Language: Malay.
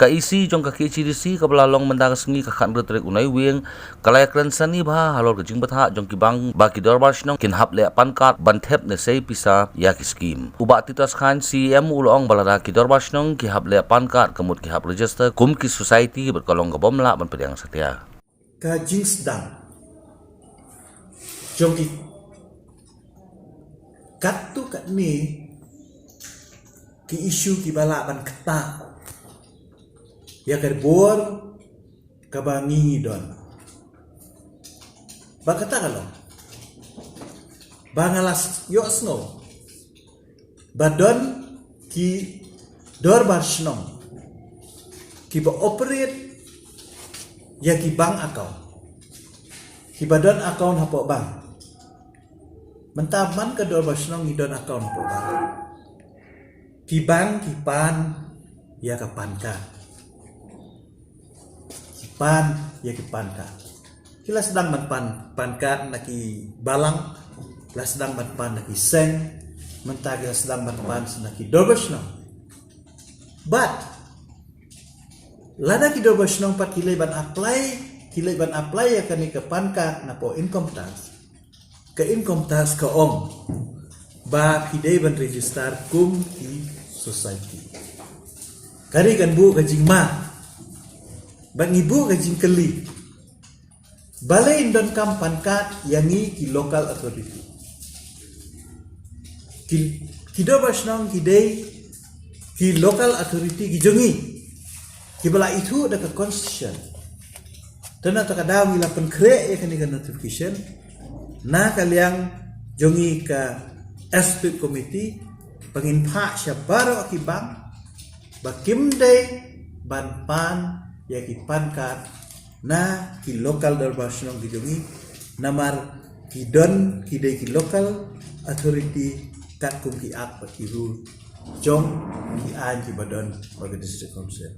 isi jong ka KCDC ka belalong mendang sengi ka khan retrek unai wing kalai kran sani ba halor ka jing batha jong ki bang ba ki dorbar shnong kin hap le pan card ban thep ne sei pisa ya ki scheme uba titas khan CM ulong balada ki dorbar shnong ki hap le pan card kamut ki hap register kum ki society ber kalong ka bomla ban pedang satya ka jing sedang jong ki kat tu kat ni ki isu ki bala ban keta ya kerbor kabangi don bakata kalau bangalas yo snow badon ki dor barshnong ki ba operate ya ki bank account ki badon account hapo bank mentaman ke dor barshnong ni don account hapo bank ki bank ki pan ya ka pan ka pan ya ki pan ka kila sedang pan ka naki balang la sedang pan naki seng mentah kila sedang pan naki dorbashnong but lada ki dorbashnong pat kilai ban apply ya kani ke pan ka na po income tax ka om ba kidai ban register kum ki society kari kan bu ka jingma bang ibu gajing keli balai indon kampan kat yangi ki local authority ki do basnong ki dei ki local authority ki jongi ki bala itu ada ke constitution dan atau kadang ngila penkre ya kan notification na kaliang jongi ke aspect committee pangin pak syabaro ki bang bakim dei ban pan ya ki pan card na ki local darbashnong gijongi namar ki don ki de ki local authority kat kum ki ak pa ki ru jong ki an ki badon baga district council